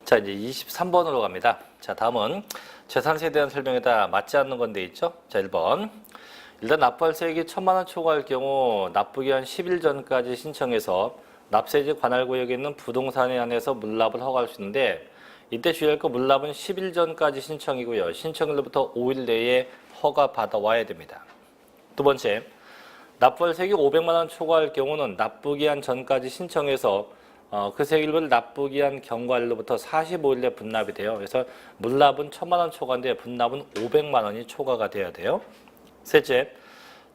자, 이제 23번으로 갑니다. 자, 다음은 재산세에 대한 설명에다 맞지 않는 건데 있죠? 자, 1번. 일단 납부할세액이 1,000만 원 초과할 경우 납부기한 10일 전까지 신청해서 납세지 관할구역에 있는 부동산에 한해서 물납을 허가할 수 있는데, 이때 주의할 거 물납은 10일 전까지 신청이고요. 신청일로부터 5일 내에 허가 받아와야 됩니다. 두 번째, 납부할세액이 500만 원 초과할 경우는 납부기한 전까지 신청해서 그 세일을 납부기한 경과일로부터 45일 내 분납이 돼요. 그래서 물납은 1,000만 원 초과인데 분납은 500만 원이 초과가 돼야 돼요. 셋째,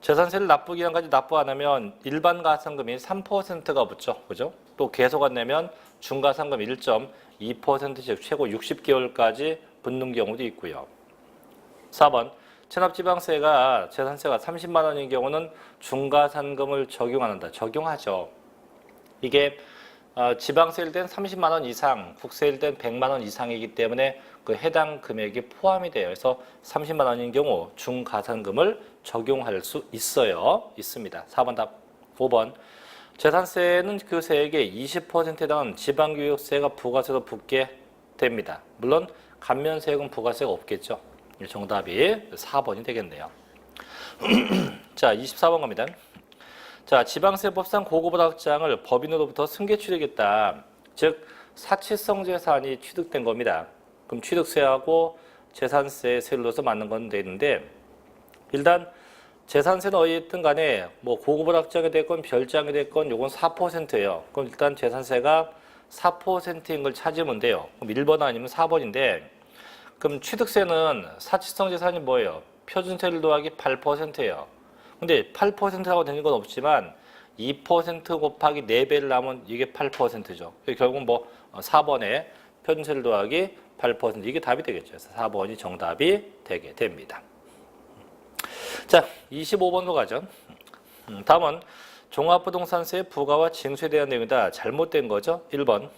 재산세를 납부기한까지 납부 안 하면 일반 가산금이 3%가 붙죠. 그죠? 또 계속 안 내면 중가산금 1.2%씩 최고 60개월까지 붙는 경우도 있고요. 4번, 체납지방세가 재산세가 30만 원인 경우는 중가산금을 적용 안 한다. 적용하죠. 이게 지방세일 땐 30만 원 이상, 국세일 땐 100만 원 이상이기 때문에 그 해당 금액이 포함이 돼요. 그래서 30만 원인 경우 중가산금을 적용할 수 있습니다. 4번 답. 5번. 재산세는 그 세액의 20%에 해당하는 지방교육세가 부가세로 붙게 됩니다. 물론 감면세액은 부가세가 없겠죠. 정답이 4번이 되겠네요. 자, 24번 갑니다. 자, 지방세법상 고급오락장을 법인으로부터 승계 취득했다. 즉 사치성 재산이 취득된 겁니다. 그럼 취득세하고 재산세 세율로서 맞는 건 되는데, 일단 재산세는 어디든 간에 뭐 고급오락장이 됐건 별장이 됐건 요건 4%예요. 그럼 일단 재산세가 4%인 걸 찾으면 돼요. 그럼 1번 아니면 4번인데, 그럼 취득세는 사치성 재산이 뭐예요? 표준세율 더하기 8%예요. 근데 8%라고 되는 건 없지만 2% 곱하기 4배를 나면 이게 8%죠. 결국 뭐 4번에 표준세율 더하기 8% 이게 답이 되겠죠. 그래서 4번이 정답이 되게 됩니다. 자, 25번으로 가죠. 다음은 종합부동산세 부과와 징수에 대한 내용이다. 잘못된 거죠. 1번.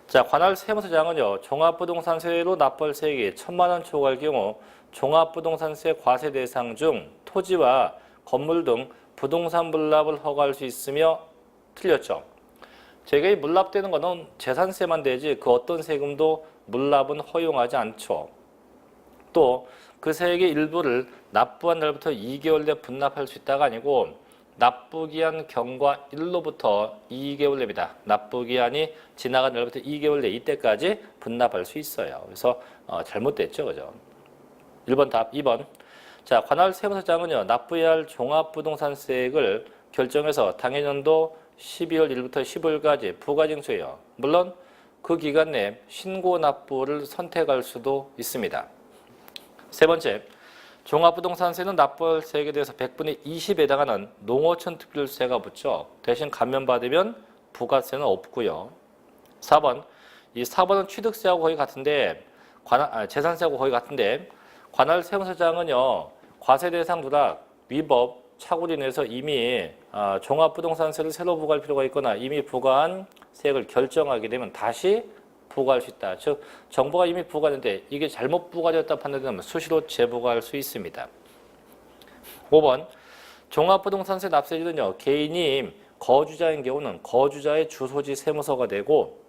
자, 관할 세무서장은요, 종합부동산세로 납부할 세액이 1,000만 원 초과할 경우 종합부동산세 과세 대상 중 토지와 건물 등 부동산 물납을 허가할 수 있으며, 틀렸죠. 저희가 이 물납되는 거는 재산세만 되지 그 어떤 세금도 물납은 허용하지 않죠. 또 그 세액의 일부를 납부한 날부터 2개월 내 분납할 수 있다가 아니고 납부기한 경과 1로부터 2개월 내입니다. 납부기한이 지나간 날부터 2개월 내 이때까지 분납할 수 있어요. 그래서 잘못됐죠. 그죠? 1번 답. 2번. 자, 관할 세무서장은요, 납부해야 할 종합부동산세액을 결정해서 당해년도 12월 1일부터 15일까지 부과징수해요. 물론 그 기간 내 신고 납부를 선택할 수도 있습니다. 세 번째, 종합부동산세는 납부할 세액에 대해서 100분의 20에 해당하는 농어촌 특별세가 붙죠. 대신 감면받으면 부가세는 없고요. 4번, 이 4번은 취득세하고 거의 같은데, 재산세하고 거의 같은데, 관할 세무서장은요, 과세 대상 누락, 위법, 착오로 인해서 이미 종합부동산세를 새로 부과할 필요가 있거나 이미 부과한 세액을 결정하게 되면 다시 부과할 수 있다. 즉 정부가 이미 부과했는데 이게 잘못 부과되었다 판단되면 수시로 재부과할 수 있습니다. 5번. 종합부동산세 납세지는요, 개인이 거주자인 경우는 거주자의 주소지 세무서가 되고,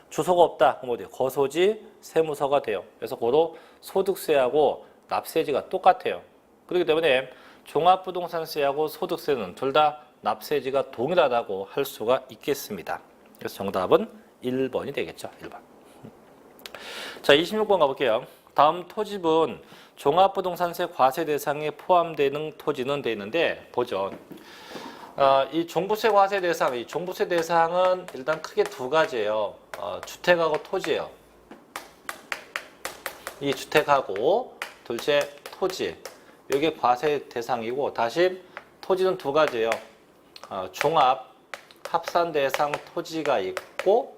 주소가 없다. 그럼 어디요? 거소지 세무서가 돼요. 그래서 고로 소득세하고 납세지가 똑같아요. 그렇기 때문에 종합부동산세하고 소득세는 둘 다 납세지가 동일하다고 할 수가 있겠습니다. 그래서 정답은 1번이 되겠죠. 1번. 자, 26번 가볼게요. 다음 토지분 종합부동산세 과세 대상에 포함되는 토지는 돼 있는데, 보죠. 이 종부세 과세 대상, 이 종부세 대상은 일단 크게 두 가지예요. 주택하고 토지예요. 이 주택하고 둘째 토지, 이게 과세 대상이고, 다시 토지는 두 가지예요. 종합 합산 대상 토지가 있고,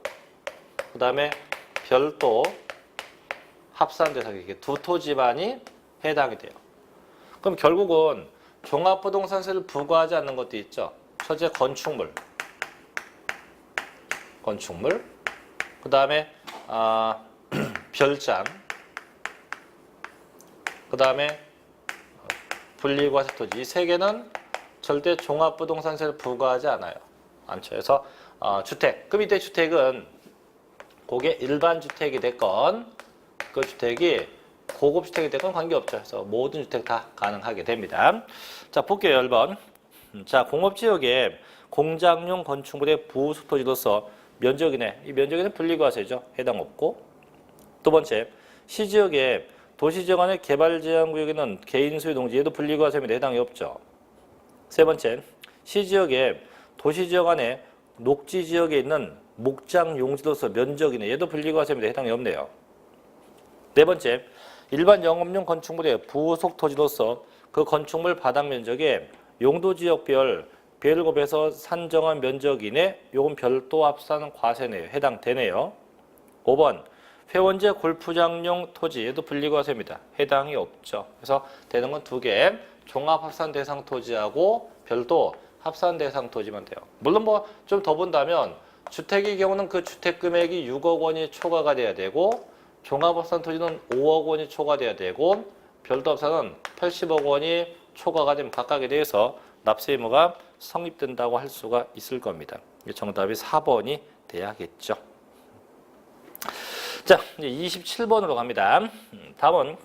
그 다음에 별도 합산 대상, 이게 두 토지만이 해당이 돼요. 그럼 결국은 종합부동산세를 부과하지 않는 것도 있죠. 첫째 건축물, 그 다음에 별장, 그 다음에 분리과세 토지, 이 세 개는 절대 종합부동산세를 부과하지 않아요. 않죠. 그래서 주택, 그럼 이때 주택은 그게 일반 주택이 됐건 그 주택이 고급 주택이 됐건 관계없죠. 그래서 모든 주택 다 가능하게 됩니다. 자, 볼게요. 1번. 자, 공업지역에 공장용 건축물의 부수토지로서 면적이네. 이 면적에는 분리과세죠. 해당 없고. 두 번째, 시지역에 도시지역 안의 개발제한구역에는 개인 소유 농지에도 분리과세입니다. 해당이 없죠. 세 번째, 시지역에 도시지역 안에 녹지지역에 있는 목장 용지로서 면적이네. 얘도 분리과세입니다. 해당이 없네요. 네 번째, 일반 영업용 건축물의 부속 토지로서 그 건축물 바닥 면적에 용도지역별 배열급에서 산정한 면적 이내 요건 별도 합산 과세네요. 해당되네요. 5번, 회원제 골프장용 토지 얘도 분리과세입니다. 해당이 없죠. 그래서 되는 건 2개, 종합합산대상 토지하고 별도 합산대상 토지만 돼요. 물론 뭐 좀 더 본다면 주택의 경우는 그 주택 금액이 6억 원이 초과가 돼야 되고 종합합산 토지는 5억 원이 초과돼야 되고 별도 합산은 80억 원이 초과가 되면 각각에 대해서 납세 의무가 성립된다고 할 수가 있을 겁니다. 정답이 4번이 돼야겠죠. 자, 이제 27번으로 갑니다. 다음은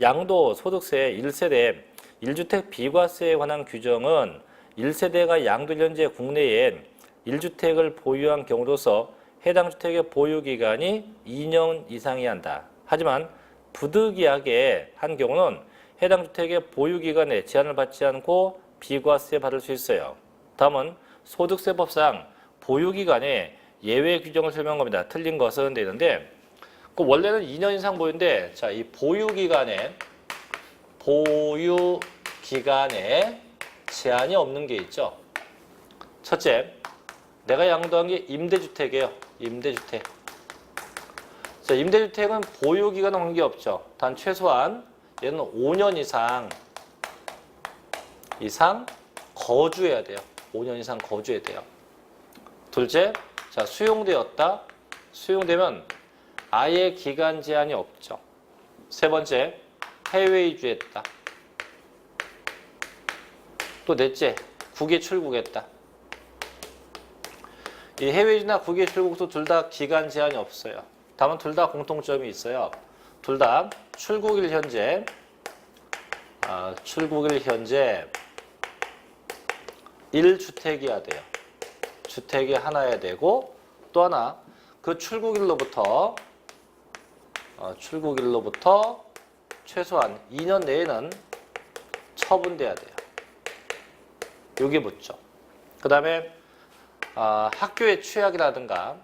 양도소득세 1세대 1주택 비과세에 관한 규정은 1세대가 양도 현재 국내에 1주택을 보유한 경우로서 해당 주택의 보유기간이 2년 이상이어야 한다. 하지만 부득이하게 한 경우는 해당 주택의 보유기간에 제한을 받지 않고 비과세 받을 수 있어요. 다음은 소득세법상 보유기간에 예외 규정을 설명한 겁니다. 틀린 것은 되는데 그 원래는 2년 이상 보유인데 자, 이 보유기간에 제한이 없는 게 있죠. 첫째, 내가 양도한 게 임대주택이에요. 임대주택. 자, 임대주택은 보유기간은 관계없죠. 단 최소한 얘는 5년 이상 거주해야 돼요. 5년 이상 거주해야 돼요. 둘째, 자, 수용되었다. 수용되면 아예 기간 제한이 없죠. 세 번째, 해외 이주했다. 또 넷째, 국외 출국했다. 이 해외 이주나 국외 출국도 둘 다 기간 제한이 없어요. 다만 둘 다 공통점이 있어요. 둘 다 출국일 현재 1주택이어야 돼요. 주택이 하나여야 되고 또 하나 그 출국일로부터 최소한 2년 내에는 처분돼야 돼요. 여기 붙죠. 그 다음에 학교의 취약이라든가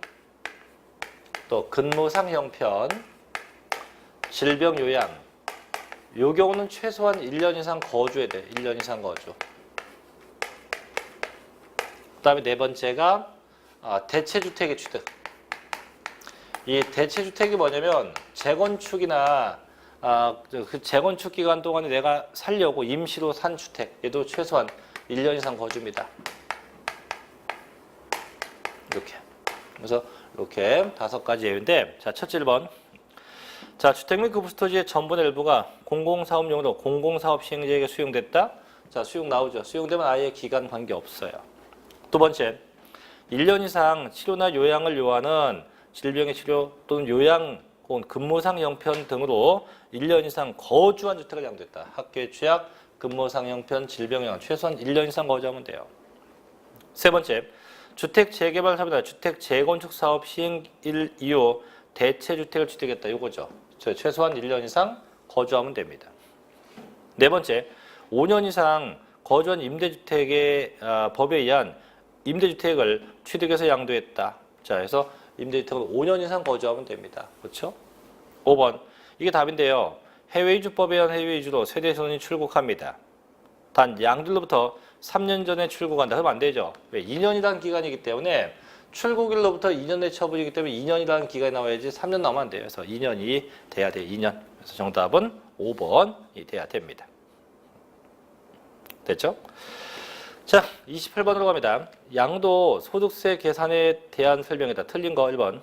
또 근무상 형편, 질병 요양 요 경우는 최소한 1년 이상 거주해야 돼. 1년 이상 거주. 그 다음에 네 번째가 대체주택의 취득. 이 대체주택이 뭐냐면 재건축이나 그 재건축 기간 동안에 내가 살려고 임시로 산 주택 얘도 최소한 1년 이상 거주입니다. 이렇게. 그래서 이렇게 5가지 예외인데 자, 첫째 1번. 자, 주택 및 그 부수토지의 전분의 일부가 공공사업용으로 공공사업 시행자에게 수용됐다. 자, 수용 나오죠. 수용되면 아예 기간 관계 없어요. 두 번째, 1년 이상 치료나 요양을 요하는 질병의 치료 또는 요양 혹은 근무상 형편 등으로 1년 이상 거주한 주택을 양도했다. 학교의 취약, 근무상 형편, 질병 요양 최소한 1년 이상 거주하면 돼요. 세 번째, 주택 재개발 사업이나 주택 재건축 사업 시행일 이후 대체주택을 취득했다. 이거죠. 최소한 1년 이상 거주하면 됩니다. 네 번째, 5년 이상 거주한 임대주택의 법에 의한 임대주택을 취득해서 양도했다. 자, 그래서 임대주택을 5년 이상 거주하면 됩니다. 그렇죠? 5번, 이게 답인데요. 해외이주법에 의한 해외이주로 세대손이 출국합니다. 단 양들로부터 3년 전에 출국한다. 그러면 안 되죠. 왜? 2년이라는 기간이기 때문에 출국일로부터 2년 내 처분이기 때문에 2년이라는 기간이 나와야지 3년 나오면 안 돼요. 그래서 2년이 돼야 돼요. 2년. 그래서 정답은 5번이 돼야 됩니다. 됐죠? 자, 28번으로 갑니다. 양도 소득세 계산에 대한 설명이다. 틀린 거 1번.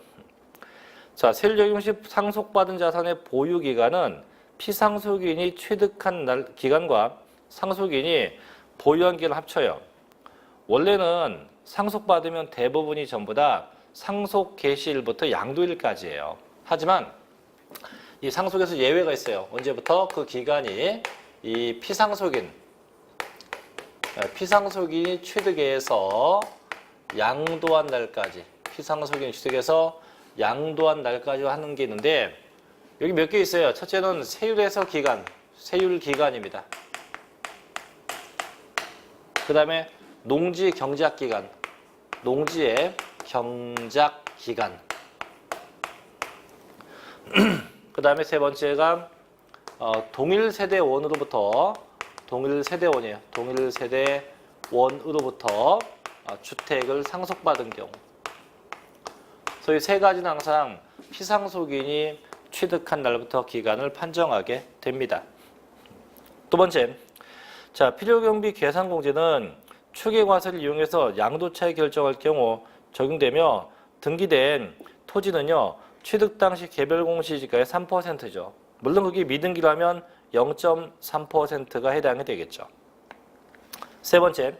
자, 세율 적용 시 상속받은 자산의 보유 기간은 피상속인이 취득한 기간과 상속인이 보유한 기간을 합쳐요. 원래는 상속받으면 대부분이 전부 다 상속 개시일부터 양도일까지예요. 하지만 이 상속에서 예외가 있어요. 언제부터? 그 기간이 이 피상속인이 취득해서 양도한 날까지, 피상속인이 취득해서 양도한 날까지 하는 게 있는데 여기 몇 개 있어요. 첫째는 세율에서 기간, 세율 기간입니다. 그 다음에 농지 경작 기간, 농지의 경작 기간. 그 다음에 세 번째가 동일 세대원으로부터, 동일 세대원이에요. 동일 세대원으로부터 주택을 상속받은 경우. 그래서 이 세 가지는 항상 피상속인이 취득한 날부터 기간을 판정하게 됩니다. 두 번째, 자, 필요경비 계산공제는 추계과세를 이용해서 양도차익 결정할 경우 적용되며 등기된 토지는요, 취득 당시 개별 공시지가의 3%죠. 물론 그게 미등기라면 0.3%가 해당이 되겠죠. 세 번째,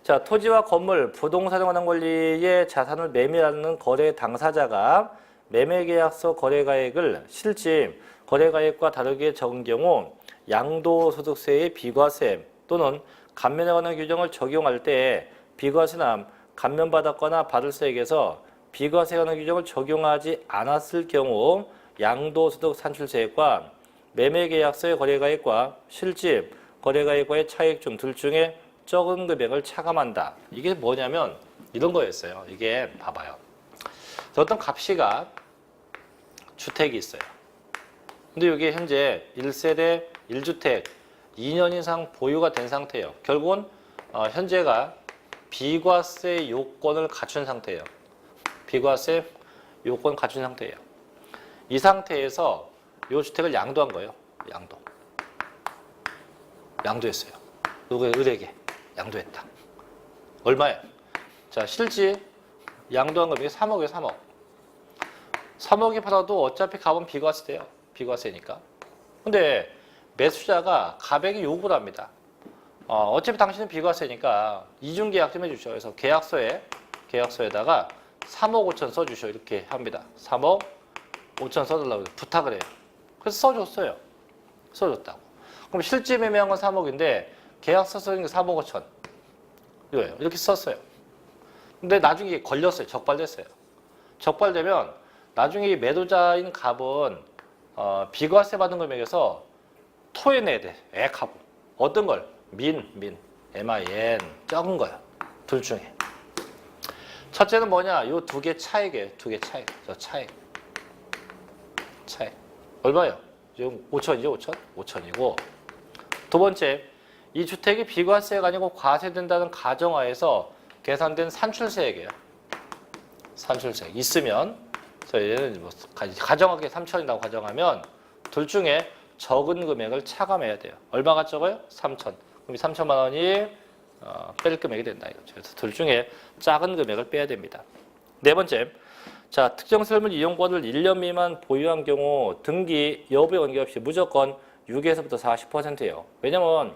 자, 토지와 건물, 부동산에 관한 권리의 자산을 매매하는 거래 당사자가 매매계약서 거래가액을 실질 거래가액과 다르게 적은 경우 양도소득세의 비과세 또는 감면에 관한 규정을 적용할 때 비과세나 감면받았거나 받을 세액에서 비과세에 관한 규정을 적용하지 않았을 경우 양도소득 산출세액과 매매계약서의 거래가액과 실질 거래가액과의 차익 중 둘 중에 적은 금액을 차감한다. 이게 뭐냐면 이런 거였어요. 이게 봐봐요. 어떤 갑씨가 주택이 있어요. 근데 여기 현재 1세대 1주택 2년 이상 보유가 된 상태예요. 결국은 현재가 비과세 요건을 갖춘 상태예요. 비과세 요건 갖춘 상태예요. 이 상태에서 이 주택을 양도한 거예요. 양도했어요. 누구의 을에게 양도했다. 얼마예요? 자, 실제 양도한 금액이 3억이에요. 3억. 3억이 받아도 어차피 값은 비과세돼요. 비과세니까. 근데 매수자가 가액이 요구를 합니다. 어차피 당신은 비과세니까 이중계약 좀 해주셔. 그래서 계약서에다가 3억 5천 써주셔. 이렇게 합니다. 3억 5천 써달라고 부탁을 해요. 그래서 써줬어요. 써줬다고. 그럼 실제 매매한 건 3억인데 계약서 쓰는 게 3억 5천. 이거예요. 이렇게 썼어요. 근데 나중에 걸렸어요. 적발됐어요. 적발되면 나중에 이 매도자인 갑은 비과세 받은 금액에서 토해내야 돼. 액하고. 어떤 걸? MIN, 적은 거야. 둘 중에. 첫째는 뭐냐? 요 두 개 차익이에요. 두 개 차익. 저 차익. 얼마예요? 지금 5천이죠, 5천? 5천이고. 두 번째, 이 주택이 비과세가 아니고 과세된다는 가정하에서 계산된 산출세액이에요. 산출세액. 있으면, 저희는 뭐 가정하게 3천이라고 가정하면 둘 중에 적은 금액을 차감해야 돼요. 얼마가 적어요? 3천. 그럼 3천만 원이 뺄 금액이 된다 이거죠. 그래서 둘 중에 작은 금액을 빼야 됩니다. 네 번째, 자, 특정 설물 이용권을 1년 미만 보유한 경우 등기 여부에 관계없이 무조건 6에서부터 40%예요. 왜냐면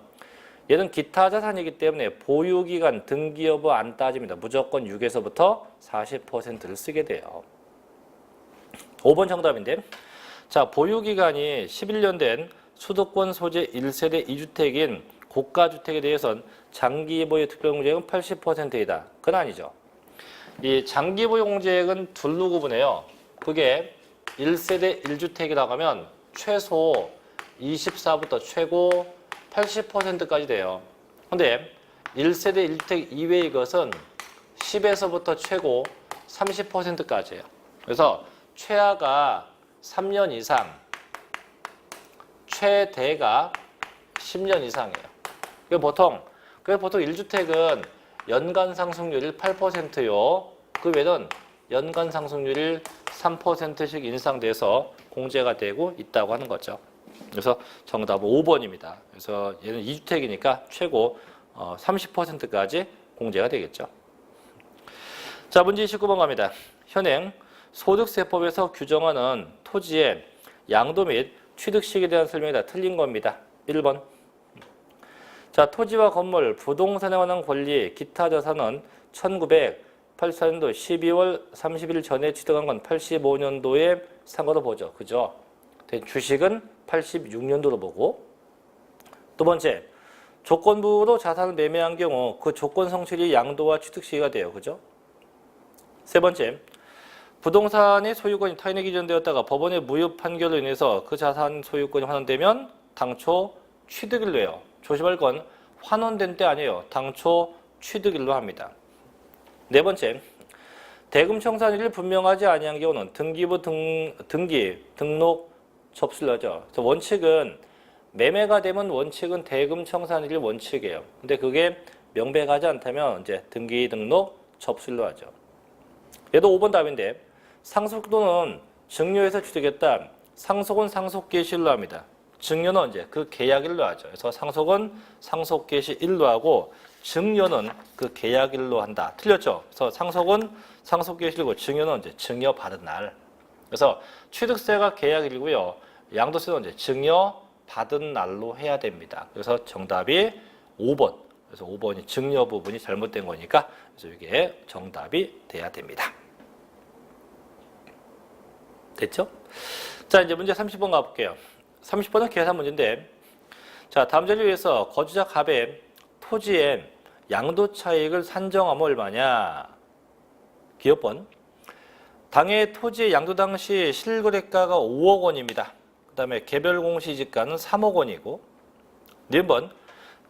얘는 기타 자산이기 때문에 보유기간 등기 여부 안 따집니다. 무조건 6에서부터 40%를 쓰게 돼요. 5번 정답인데, 자, 보유기간이 11년 된 수도권 소재 1세대 2주택인 고가주택에 대해서는 장기보유 특별공제액은 80%이다. 그건 아니죠. 이 장기보유공제액은 둘로 구분해요. 그게 1세대 1주택이라고 하면 최소 24부터 최고 80%까지 돼요. 근데 1세대 1주택 이외의 것은 10에서부터 최고 30%까지예요. 그래서 최하가 3년 이상, 최대가 10년 이상이에요. 그래서 보통 1주택은 연간 상승률이 8%요. 그 외에는 연간 상승률이 3%씩 인상돼서 공제가 되고 있다고 하는 거죠. 그래서 정답은 5번입니다. 그래서 얘는 2주택이니까 최고 30%까지 공제가 되겠죠. 자, 문제 19번 갑니다. 현행 소득세법에서 규정하는 토지의 양도 및 취득 시기에 대한 설명이 다 틀린 겁니다. 1번. 자, 토지와 건물, 부동산에 관한 권리, 기타 자산은 84년도 12월 30일 전에 취득한 건 85년도에 산 거로 보죠. 그죠? 주식은 86년도로 보고. 두 번째, 조건부로 자산을 매매한 경우 그 조건 성실이 양도와 취득 시기가 돼요. 그죠? 세 번째, 부동산의 소유권이 타인에 기존되었다가 법원의 무효 판결로 인해서 그 자산 소유권이 환원되면 당초 취득일로 해요. 조심할 건 환원된 때 아니에요. 당초 취득일로 합니다. 네 번째, 대금 청산일이 분명하지 아니한 경우는 등기부 등록 접수를 하죠. 그래서 원칙은 매매가 되면 원칙은 대금 청산일이 원칙이에요. 근데 그게 명백하지 않다면 이제 등기 등록 접수일로 하죠. 얘도 5번 답인데 상속도는 증여에서 취득했다. 상속은 상속 개시일로 합니다. 증여는 언제? 그 계약일로 하죠. 그래서 상속은 상속 개시일로 하고 증여는 그 계약일로 한다. 틀렸죠? 그래서 상속은 상속 개시일이고 증여는 언제? 증여 받은 날. 그래서 취득세가 계약일이고요. 양도세는 언제? 증여 받은 날로 해야 됩니다. 그래서 정답이 5번. 그래서 5번이 증여 부분이 잘못된 거니까 그래서 이게 정답이 돼야 됩니다. 됐죠? 자, 이제 문제 30번 가볼게요. 30번은 계산 문제인데, 자, 다음 자리를 위해서 거주자 갑의 토지의 양도 차익을 산정하면 얼마냐? 기업번. 당해 토지의 양도 당시 실거래가가 5억 원입니다. 그 다음에 개별 공시지가는 3억 원이고, 니은번.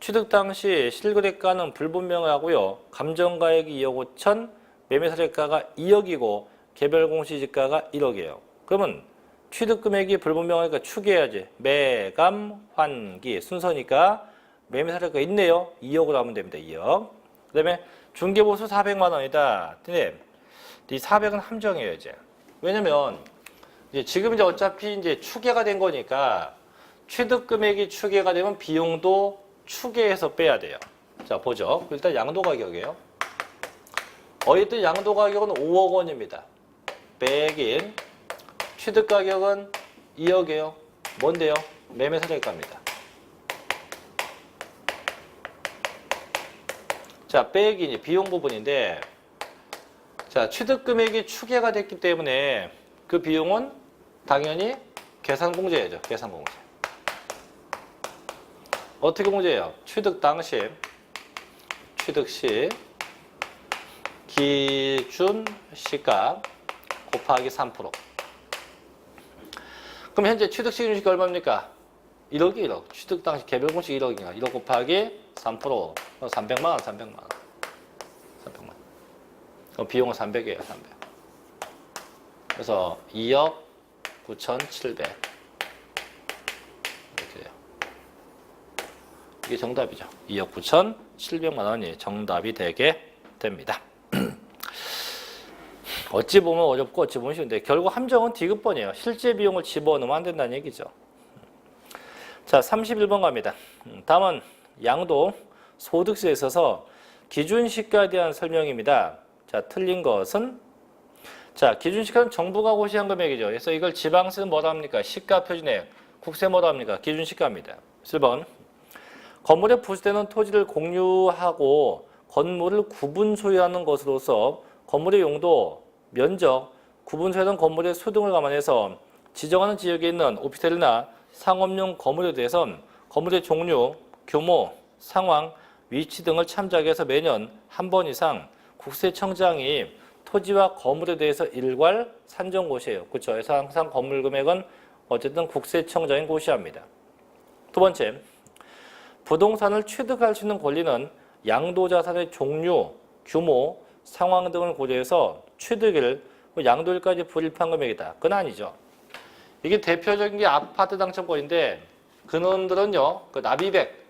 취득 당시 실거래가는 불분명하고요. 감정가액이 2억 5천, 매매사례가가 2억이고, 개별 공시지가가 1억이에요. 그러면 취득 금액이 불분명하니까 추계해야지. 매감, 환기 순서니까 매매사례가 있네요. 2억으로 하면 됩니다. 2억. 그 다음에 중개보수 400만 원이다. 근데 이 400은 함정이에요, 이제. 왜냐면 이제 지금 이제 어차피 이제 추계가 된 거니까 취득 금액이 추계가 되면 비용도 추계해서 빼야 돼요. 자, 보죠. 일단 양도 가격이에요. 어쨌든 양도 가격은 5억 원입니다. 빼긴 취득 가격은 2억이에요. 뭔데요? 매매사례가입니다. 자, 빼기 비용 부분인데, 자, 취득 금액이 추계가 됐기 때문에 그 비용은 당연히 계산공제해야죠. 계산공제. 어떻게 공제해요? 취득 당시, 취득 시 기준 시가 곱하기 3%. 그럼 현재 취득 시 기준 시가 얼마입니까? 1억이 1억. 취득 당시 개별 공시 1억이니까 1억 곱하기 3%. 300만 원, 300만 원. 300만 원. 그럼 비용은 300이에요, 300. 그래서 2억 9,700. 이렇게 돼요. 이게 정답이죠. 2억 9,700만 원이 정답이 되게 됩니다. 어찌 보면 어렵고 어찌 보면 쉬운데 결국 함정은 디귿번이에요. 실제 비용을 집어넣으면 안 된다는 얘기죠. 자, 31번 갑니다. 다음은 양도 소득세에 있어서 기준시가에 대한 설명입니다. 자, 틀린 것은 자, 기준시가는 정부가 고시한 금액이죠. 그래서 이걸 지방세는 뭐라 합니까? 시가 표준액. 국세 뭐라 합니까? 기준시가입니다. 1번. 건물에 부수되는 토지를 공유하고 건물을 구분 소유하는 것으로서 건물의 용도, 면적, 구분 소유하는 건물의 수 등을 감안해서 지정하는 지역에 있는 오피스텔이나 상업용 건물에 대해선 건물의 종류, 규모, 상황, 위치 등을 참작해서 매년 한 번 이상 국세청장이 토지와 건물에 대해서 일괄 산정고시해요. 그렇죠? 그래서 항상 건물 금액은 어쨌든 국세청장이 고시합니다. 두 번째, 부동산을 취득할 수 있는 권리는 양도자산의 종류, 규모, 상황 등을 고려해서 취득일, 양도일까지 불입한 금액이다. 그건 아니죠. 이게 대표적인 게 아파트 당첨권인데 그놈들은요, 그 납입액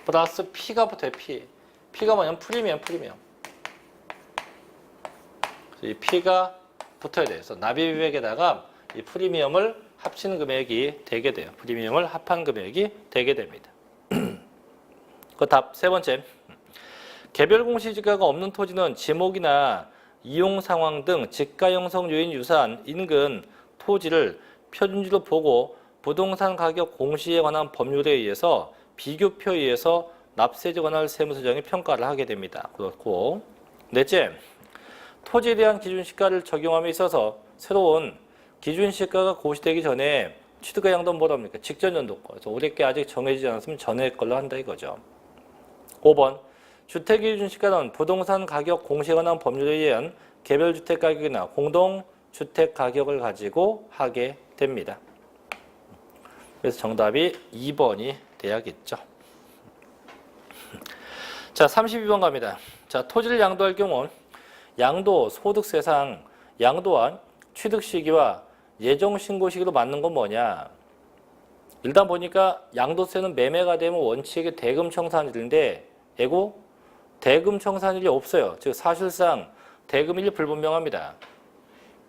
플러스 P가 붙어요. P가 뭐냐면 프리미엄. 이 P가 붙어야 돼요. 그래서 납입액에다가 이 프리미엄을 합친 금액이 되게 돼요. 프리미엄을 합한 금액이 되게 됩니다. 그 답 세 번째. 개별 공시지가가 없는 토지는 지목이나 이용 상황 등 지가 형성 요인 유사한 인근 토지를 표준지로 보고 부동산 가격 공시에 관한 법률에 의해서 비교표에 의해서 납세에 관할 세무서장이 평가를 하게 됩니다. 그렇고 넷째, 토지에 대한 기준시가를 적용함에 있어서 새로운 기준시가가 고시되기 전에 취득가 양도는 뭐랍니까? 직전 연도거. 그래서 올해께 아직 정해지지 않았으면 전해 걸로 한다 이거죠. 5번, 주택기준시가는 부동산 가격 공시에 관한 법률에 의한 개별 주택 가격이나 공동 주택 가격을 가지고 하게 됩니다. 그래서 정답이 2번이 돼야겠죠. 자, 32번 갑니다. 자, 토지를 양도할 경우 양도 소득세상 양도한 취득 시기와 예정 신고 시기로 맞는 건 뭐냐? 일단 보니까 양도세는 매매가 되면 원칙에 대금 청산일인데 예고 대금 청산일이 없어요. 즉 사실상 대금일이 불분명합니다.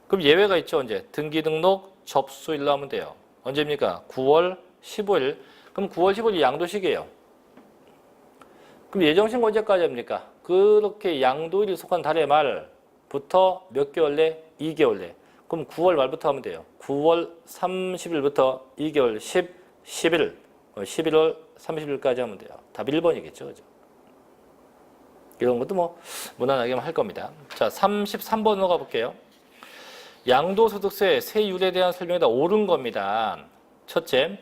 그럼 예외가 있죠. 언제? 등기 등록 접수일로 하면 돼요. 언제입니까? 9월 15일. 그럼 9월 15일 양도시기예요. 그럼 예정신고 언제까지 합니까? 그렇게 양도일이 속한 달의 말부터 몇 개월 내? 2개월 내. 그럼 9월 말부터 하면 돼요. 9월 30일부터 2개월 11일, 11월 30일까지 하면 돼요. 답 1번이겠죠. 그죠? 이런 것도 뭐 무난하게 할 겁니다. 자, 33번으로 가볼게요. 양도소득세 세율에 대한 설명이 다 옳은 겁니다. 첫째,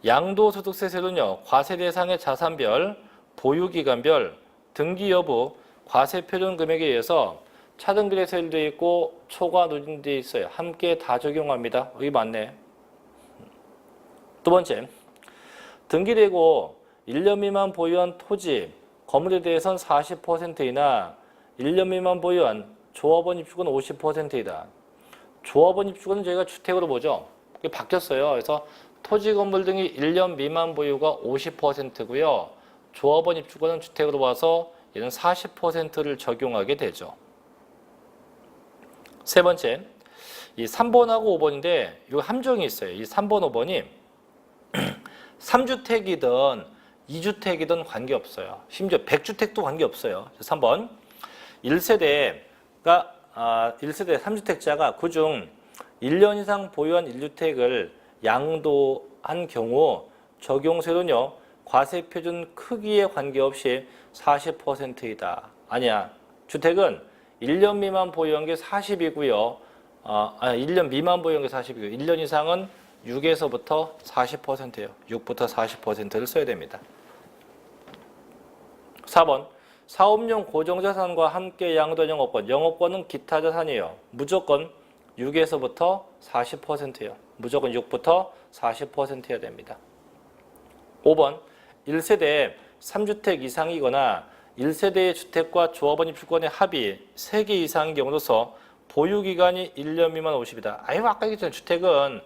양도소득세 세율은요, 과세 대상의 자산별, 보유기간별, 등기 여부, 과세 표준 금액에 의해서 차등비례 세율도 있고 초과 누진도 있어요. 함께 다 적용합니다. 여기 맞네. 두 번째, 등기되고 1년 미만 보유한 토지, 건물에 대해서는 40%이나 1년 미만 보유한 조합원 입주권 50%이다. 조합원 입주권은 저희가 주택으로 보죠. 그게 바뀌었어요. 그래서 토지 건물 등이 1년 미만 보유가 50%고요. 조합원 입주권은 주택으로 봐서 얘는 40%를 적용하게 되죠. 세 번째, 이 3번하고 5번인데 이거 함정이 있어요. 이 3번, 5번이 3주택이든 2주택이든 관계없어요. 심지어 100주택도 관계없어요. 3번, 1세대가 1세대 3주택자가 그중 1년 이상 보유한 1주택을 양도한 경우 적용세율은요, 과세 표준 크기에 관계없이 40%이다. 아니야. 주택은 1년 미만 보유한 게 40이고요. 1년 미만 보유한 게 40이고요. 1년 이상은 6에서부터 40%예요. 6부터 40%를 써야 됩니다. 4번, 사업용 고정자산과 함께 양도한 영업권. 영업권은 기타 자산이에요. 무조건 6에서부터 40%예요. 무조건 6부터 40%여야 됩니다. 5번, 1세대 3주택 이상이거나 1세대의 주택과 조합원 입주권의 합이 3개 이상인 경우로서 보유기간이 1년 미만 50이다. 아까 얘기했잖아요. 주택은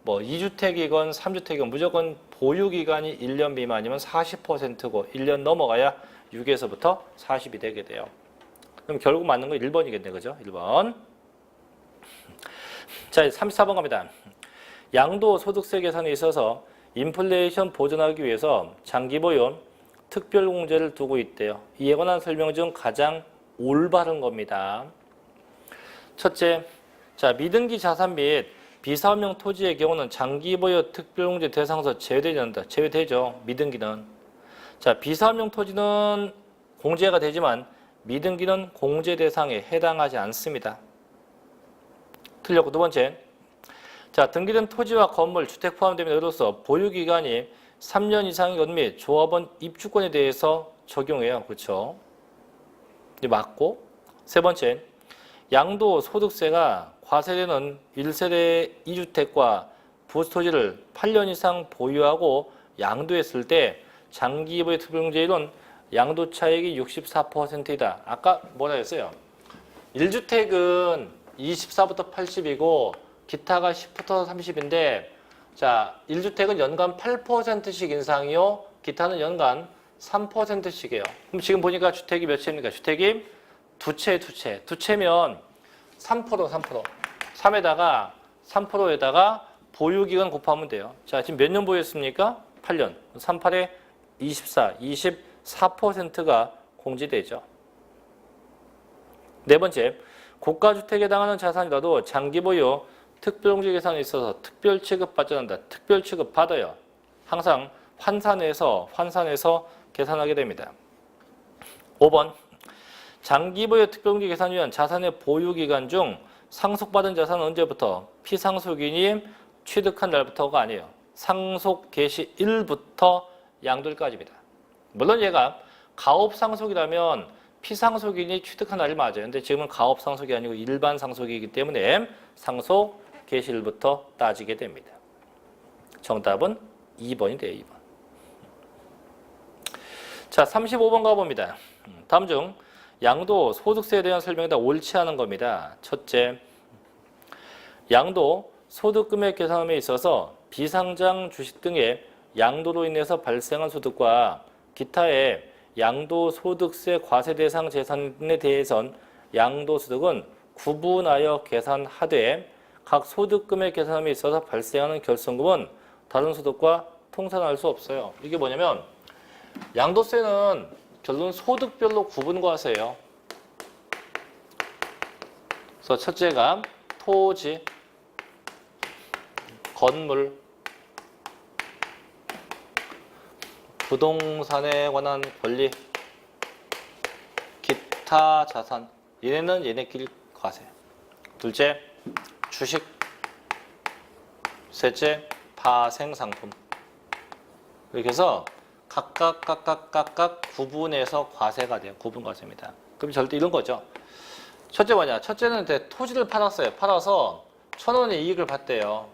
뭐 2주택이건 3주택이건 무조건 보유기간이 1년 미만이면 40%고 1년 넘어가야 6에서부터 40이 되게 돼요. 그럼 결국 맞는 건 1번이겠네. 그죠? 1번. 자, 34번 갑니다. 양도소득세 계산에 있어서 인플레이션 보존하기 위해서 장기보유 특별공제를 두고 있대요. 이에 관한 설명 중 가장 올바른 겁니다. 첫째, 자, 미등기 자산 및 비사업용 토지의 경우는 장기보유 특별공제 대상에서 제외되지 않는다. 제외되죠. 미등기는. 자, 비사업용 토지는 공제가 되지만 미등기는 공제 대상에 해당하지 않습니다. 틀렸고, 두 번째, 자, 등기된 토지와 건물, 주택 포함되면 예로서 보유기간이 3년 이상인 것 및 조합원 입주권에 대해서 적용해요. 그렇죠? 이게 맞고, 세 번째, 양도소득세가 과세되는 1세대 2주택과 부토지를 8년 이상 보유하고 양도했을 때 장기보유 특별공제율은 양도차익이 64%이다. 아까 뭐라 했어요? 1주택은 24부터 80이고 기타가 10부터 30인데 자, 1주택은 연간 8%씩 인상이요. 기타는 연간 3%씩이에요. 그럼 지금 보니까 주택이 몇 채입니까? 주택이 두 채면 3%. 3에다가 3%에다가 보유기간 곱하면 돼요. 자, 지금 몇 년 보유했습니까? 8년. 38에 24%가 공제되죠. 네 번째, 고가주택에 해당하는 자산이라도 장기보유 특별공제 계산에 있어서 특별 취급받지 않는다. 특별 취급 받아요. 항상 환산해서 계산하게 됩니다. 5번 장기보유 특별공제 계산 위한 자산의 보유기간 중 상속받은 자산은 언제부터? 피상속인이 취득한 날부터가 아니에요. 상속 개시 일부터 양도일까지입니다. 물론 얘가 가업상속이라면 피상속인이 취득한 날이 맞아요. 근데 지금은 가업상속이 아니고 일반 상속이기 때문에 상속 개시일부터 따지게 됩니다. 정답은 2번이 돼요. 2번. 자, 35번 가봅니다. 다음 중 양도 소득세에 대한 설명이다 옳지 않은 겁니다. 첫째, 양도 소득금액 계산함에 있어서 비상장 주식 등의 양도로 인해서 발생한 소득과 기타의 양도소득세 과세 대상 재산에 대해선 양도소득은 구분하여 계산하되 각 소득금액 계산함에 있어서 발생하는 결손금은 다른 소득과 통산할 수 없어요. 이게 뭐냐면 양도세는 결론 소득별로 구분과세예요. 그래서 첫째가 토지, 건물, 부동산에 관한 권리, 기타 자산, 얘네는 얘네끼리 과세. 둘째, 주식. 셋째, 파생상품. 이렇게 해서 각각 구분해서 과세가 돼요. 구분과세입니다. 그럼 절대 이런 거죠. 첫째 뭐냐? 첫째는 토지를 팔았어요. 팔아서 1,000원의 이익을 봤대요.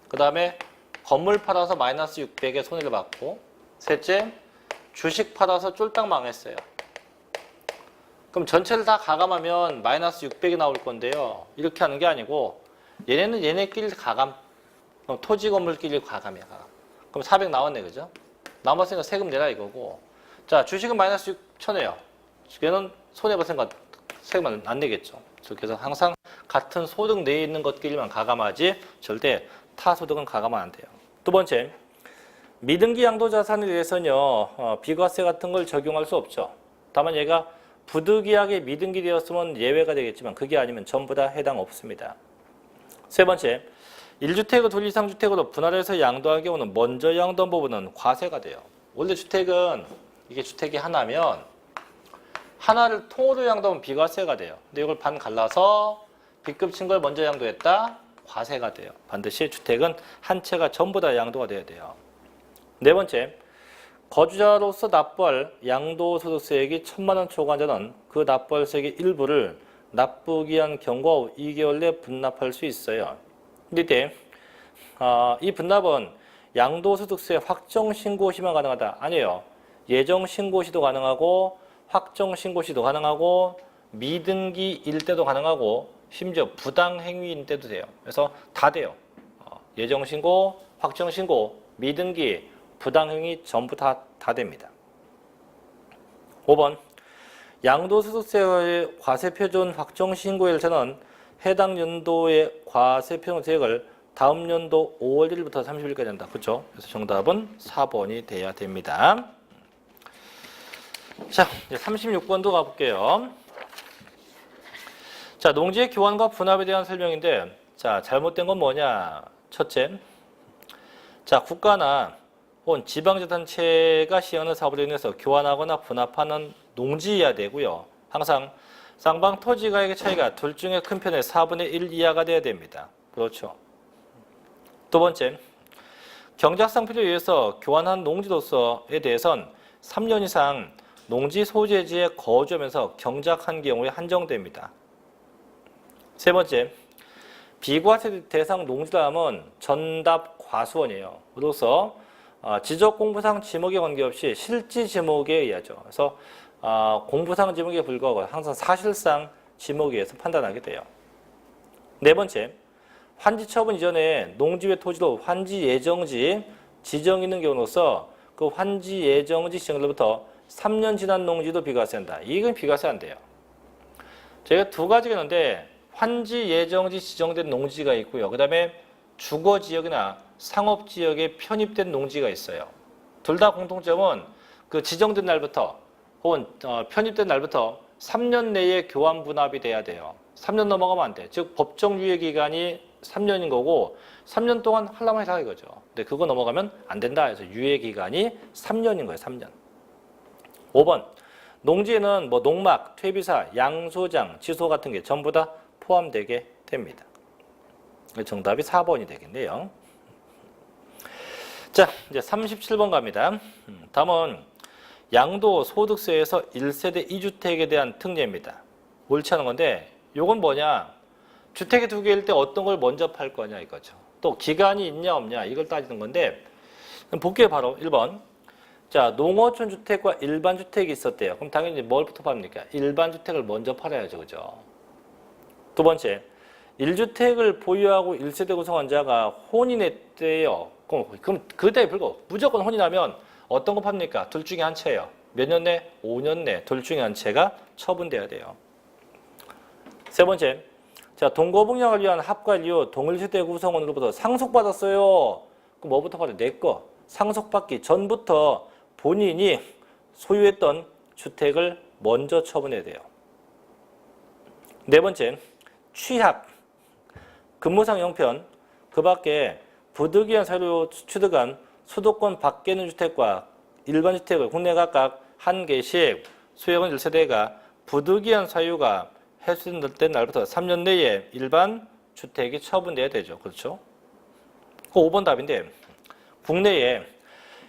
그 다음에 건물 팔아서 마이너스 600의 손해를 받고, 셋째, 주식 팔아서 쫄딱 망했어요. 그럼 전체를 다 가감하면 마이너스 600이 나올 건데요. 이렇게 하는 게 아니고 얘네는 얘네끼리 가감. 그럼 토지 건물끼리 가감이야. 가감. 그럼 400 나왔네. 그죠? 남았으니까 세금 내라 이거고. 자, 주식은 마이너스 6천이에요. 얘는 손해봤으니까 세금 안 내겠죠. 그래서 항상 같은 소득 내에 있는 것끼리만 가감하지 절대 타 소득은 가감하면 안 돼요. 두 번째, 미등기 양도자산에 대해서는요, 비과세 같은 걸 적용할 수 없죠. 다만 얘가 부득이하게 미등기 되었으면 예외가 되겠지만 그게 아니면 전부 다 해당 없습니다. 세 번째, 1주택을 둘 이상 주택으로 분할해서 양도할 경우는 먼저 양도한 부분은 과세가 돼요. 원래 주택은 이게 주택이 하나면 하나를 통으로 양도하면 비과세가 돼요. 근데 이걸 반 갈라서 B급 친 걸 먼저 양도했다? 과세가 돼요. 반드시 주택은 한 채가 전부 다 양도가 돼야 돼요. 네 번째, 거주자로서 납부할 양도소득세액이 1,000만 원 초과한 자는 그 납부할 세액의 일부를 납부기 한 경과 후 2개월 내에 분납할 수 있어요. 근데 이때 이 분납은 양도소득세 확정신고 시만 가능하다? 아니에요. 예정신고 시도 가능하고 확정신고 시도 가능하고 미등기일 때도 가능하고 심지어 부당행위일 때도 돼요. 그래서 다 돼요. 예정신고, 확정신고, 미등기, 부당행위 전부 다 됩니다. 5번, 양도소득세의 과세표준 확정신고일자는 해당 연도의 과세표준 세액을 다음 연도 5월 1일부터 30일까지 한다. 그렇죠? 그래서 정답은 4번이 돼야 됩니다. 자, 이제 36번도 가볼게요. 자, 농지의 교환과 분합에 대한 설명인데, 자, 잘못된 건 뭐냐? 첫째, 자, 국가나 혹은 지방자치단체가 시행하는 사업으로 인해서 교환하거나 분합하는 농지여야 되고요. 항상 쌍방 토지가액의 차이가 둘 중에 큰 편의 4분의 1 이하가 돼야 됩니다. 그렇죠. 두 번째, 경작상 필요에 의해서 교환한 농지로서에 대해선 3년 이상 농지 소재지에 거주하면서 경작한 경우에 한정됩니다. 세 번째, 비과세 대상 농지담은 전답 과수원이에요. 그래서 지적공부상 지목에 관계없이 실지 지목에 의하죠. 그래서 공부상 지목에 불과하고 항상 사실상 지목에 의해서 판단하게 돼요. 네 번째, 환지처분 이전에 농지 외 토지로 환지 예정지 지정이 있는 경우로서 그 환지 예정지 지정일로부터 3년 지난 농지도 비과세한다. 이건 비과세 안 돼요. 저희가 두 가지가 있는데 환지 예정지 지정된 농지가 있고요. 그 다음에 주거지역이나 상업지역에 편입된 농지가 있어요. 둘 다 공통점은 그 지정된 날부터 혹은 편입된 날부터 3년 내에 교환 분합이 돼야 돼요. 3년 넘어가면 안 돼. 즉 법정 유예 기간이 3년인 거고 3년 동안 하려면 해라 이거죠. 근데 그거 넘어가면 안 된다 해서 유예 기간이 3년인 거예요. 3년. 5번. 농지에는 뭐 농막, 퇴비사, 양소장, 지소 같은 게 전부 다 포함되게 됩니다. 정답이 4번이 되겠네요. 자, 이제 37번 갑니다. 다음은 양도소득세에서 1세대 2주택에 대한 특례입니다. 옳지 않은 건데 요건 뭐냐? 주택이 두 개일 때 어떤 걸 먼저 팔 거냐 이거죠. 또 기간이 있냐 없냐 이걸 따지는 건데 볼게요. 바로 1번. 자, 농어촌 주택과 일반 주택이 있었대요. 그럼 당연히 뭘부터 팝니까? 일반 주택을 먼저 팔아야죠. 그죠? 두 번째. 1주택을 보유하고 1세대 구성한 자가 혼인했대요. 그럼 그대에 불구하고 무조건 혼인하면 어떤 거 팝니까? 둘 중에 한 채예요. 몇 년 내? 5년 내. 둘 중에 한 채가 처분돼야 돼요. 세 번째. 자, 동거북령을 위한 합관 이후 동일세대 구성원으로부터 상속받았어요. 그럼 뭐부터 받아요? 내 거. 상속받기 전부터 본인이 소유했던 주택을 먼저 처분해야 돼요. 네 번째. 취합. 근무상 형편. 그 밖에 부득이한 사유로 취득한 수도권 밖에 있는 주택과 일반 주택을 국내 각각 한 개씩 소유한 1세대가 부득이한 사유가 해소된 날부터 3년 내에 일반 주택이 처분돼야 되죠. 그렇죠? 그 5번 답인데 국내에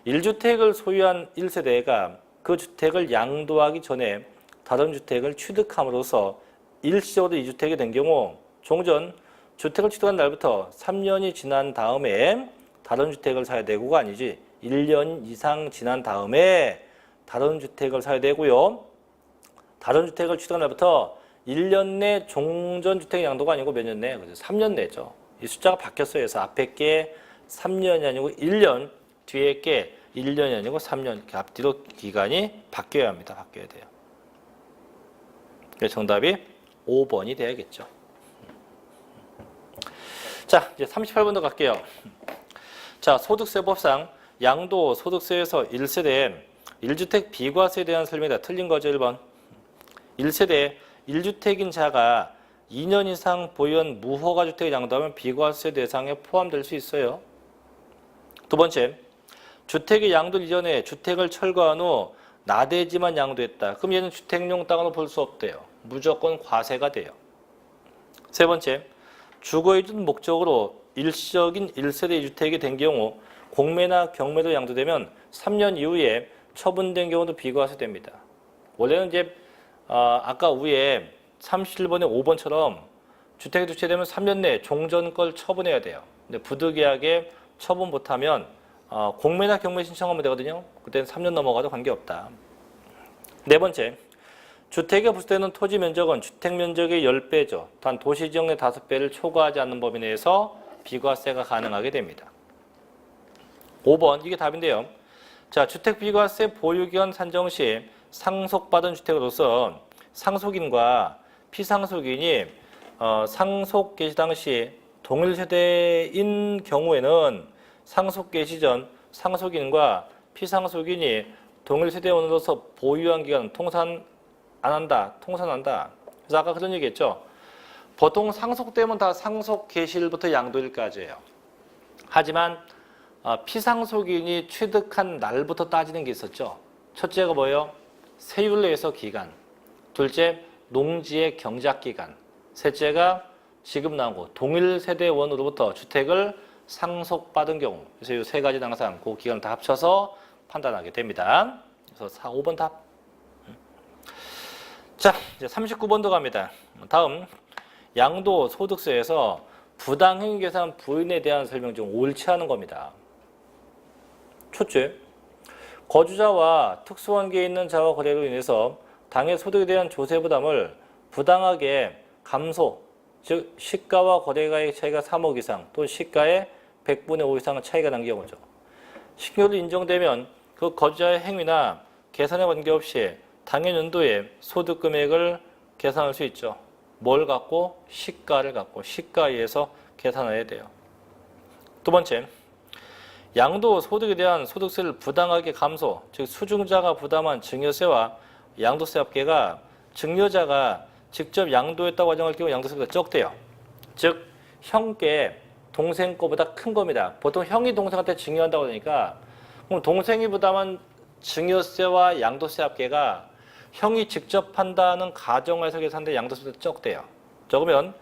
1주택을 소유한 1세대가 그 주택을 양도하기 전에 다른 주택을 취득함으로써 일시적으로 2주택이 된 경우 종전 주택을 취득한 날부터 3년이 지난 다음에 다른 주택을 사야 되고가 아니지 1년 이상 지난 다음에 다른 주택을 사야 되고요. 다른 주택을 취득한 날부터 1년 내 종전주택 양도가 아니고 몇 년 내? 3년 내죠. 이 숫자가 바뀌었어요. 그래서 앞에 게 3년이 아니고 1년, 뒤에 게 1년이 아니고 3년. 이렇게 앞뒤로 기간이 바뀌어야 합니다. 바뀌어야 돼요. 그래서 정답이 5번이 돼야겠죠. 자, 이제 38번도 갈게요. 자, 소득세법상 양도소득세에서 1세대 1주택 비과세에 대한 설명이다. 틀린 거죠, 1번. 1세대 1주택인 자가 2년 이상 보유한 무허가 주택을 양도하면 비과세 대상에 포함될 수 있어요. 두 번째, 주택의 양도 이전에 주택을 철거한 후 나대지만 양도했다. 그럼 얘는 주택용 땅으로 볼 수 없대요. 무조건 과세가 돼요. 세 번째, 주거이전 목적으로 일시적인 1세대 2주택이 된 경우 공매나 경매로 양도되면 3년 이후에 처분된 경우도 비과세됩니다. 원래는 이제 아까 위에 31번에 5번처럼 주택이 투치되면 3년 내에 종전 걸 처분해야 돼요. 근데 부득이하게 처분 못하면 공매나 경매 신청하면 되거든요. 그때는 3년 넘어가도 관계없다. 네 번째, 주택에 부수되는 토지 면적은 주택 면적의 10배죠. 단 도시지역 내 5배를 초과하지 않는 범위 내에서 비과세가 가능하게 됩니다. 5번, 이게 답인데요. 자, 주택 비과세 보유기간 산정 시 상속받은 주택으로서 상속인과 피상속인이 상속 개시 당시 동일 세대인 경우에는 상속 개시 전 상속인과 피상속인이 동일 세대원으로서 보유한 기간 통산 안 한다, 통산한다. 그래서 아까 그런 얘기했죠. 보통 상속되면 다 상속 개시일부터 양도일까지예요. 하지만 피상속인이 취득한 날부터 따지는 게 있었죠. 첫째가 뭐예요? 세율내에서 기간. 둘째, 농지의 경작기간. 셋째가 지금 나온 거 동일 세대원으로부터 주택을 상속받은 경우. 그래서 이 세 가지는 항상 그 기간을 다 합쳐서 판단하게 됩니다. 그래서 4, 5번 답. 자, 이제 39번도 갑니다. 다음, 양도소득세에서 부당행위 계산 부인에 대한 설명 중 옳지 않은 겁니다. 첫째, 거주자와 특수관계에 있는 자와 거래로 인해서 당해 소득에 대한 조세 부담을 부당하게 감소, 즉 시가와 거래가의 차이가 3억 이상 또 시가의 100분의 5 이상 차이가 난 경우죠. 신고로 인정되면 그 거주자의 행위나 계산에 관계없이 당해 연도에 소득 금액을 계산할 수 있죠. 뭘 갖고? 시가를 갖고 시가에 의해서 계산해야 돼요. 두 번째, 양도 소득에 대한 소득세를 부당하게 감소, 즉 수증자가 부담한 증여세와 양도세 합계가 증여자가 직접 양도했다고 가정할 경우 양도세가 적대요. 즉 형께 동생 거보다 큰 겁니다. 보통 형이 동생한테 증여한다고 하니까 그럼 동생이 부담한 증여세와 양도세 합계가 형이 직접 판다는 가정에서 계산돼 양도세도 적대요. 적으면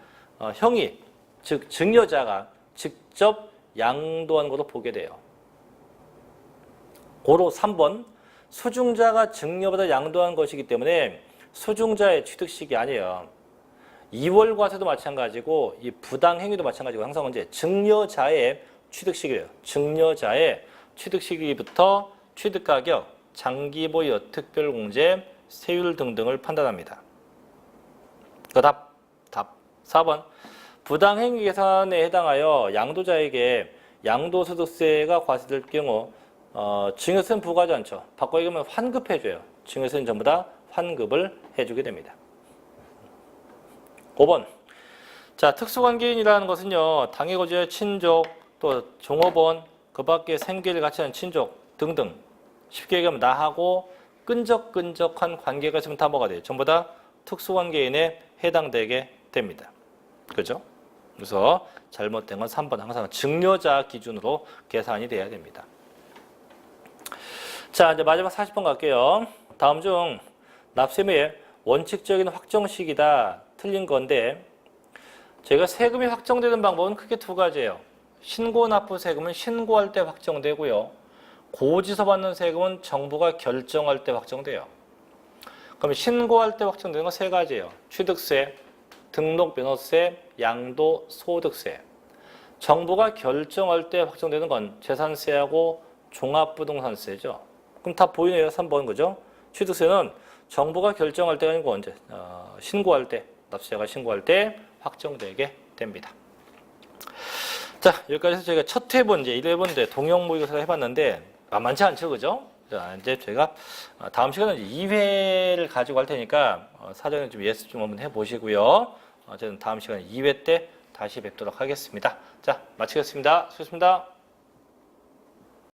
형이 즉 증여자가 직접 양도하는 것으로 보게 돼요. 고로 3번 수중자가 증여받아 양도한 것이기 때문에 수중자의 취득식이 아니에요. 2월 과세도 마찬가지고 이 부당행위도 마찬가지고 항상 언제 증여자의 취득시기래요. 증여자의 취득시기부터 취득가격, 장기보유, 특별공제, 세율 등등을 판단합니다. 그 답 4번 부당행위 계산에 해당하여 양도자에게 양도소득세가 과세될 경우 증여세는 부과하지 않죠. 바꿔 얘기하면 환급해줘요. 증여세는 전부 다 환급을 해주게 됩니다. 5번 자 특수관계인이라는 것은요 당해 거주의 친족 또 종업원 그 밖에 생계를 같이 하는 친족 등등 쉽게 얘기하면 나하고 끈적끈적한 관계가 있으면 다 뭐가 돼요? 전부 다 특수관계인에 해당되게 됩니다. 그죠? 그래서 잘못된 건 3번 항상 증여자 기준으로 계산이 돼야 됩니다. 자 이제 마지막 40번 갈게요. 다음 중 납세의 원칙적인 확정식이다. 틀린 건데 제가 세금이 확정되는 방법은 크게 두 가지예요. 신고 납부 세금은 신고할 때 확정되고요. 고지서 받는 세금은 정부가 결정할 때 확정돼요. 그럼 신고할 때 확정되는 건 세 가지예요. 취득세, 등록변호세, 양도소득세. 정부가 결정할 때 확정되는 건 재산세하고 종합부동산세죠. 그럼 다 보이네요. 3번 그죠? 취득세는 정부가 결정할 때가 아니고 언제? 신고할 때, 납세자가 신고할 때 확정되게 됩니다. 자, 여기까지 해서 저희가 첫 회본 이제 1회본인데 동형모의고사 해봤는데 만만치 않죠, 그죠? 자, 이제 저희가 다음 시간에 2회를 가지고 할 테니까 사전에 좀 예습 좀 한번 해보시고요. 저는 다음 시간에 2회 때 다시 뵙도록 하겠습니다. 자, 마치겠습니다. 수고하셨습니다.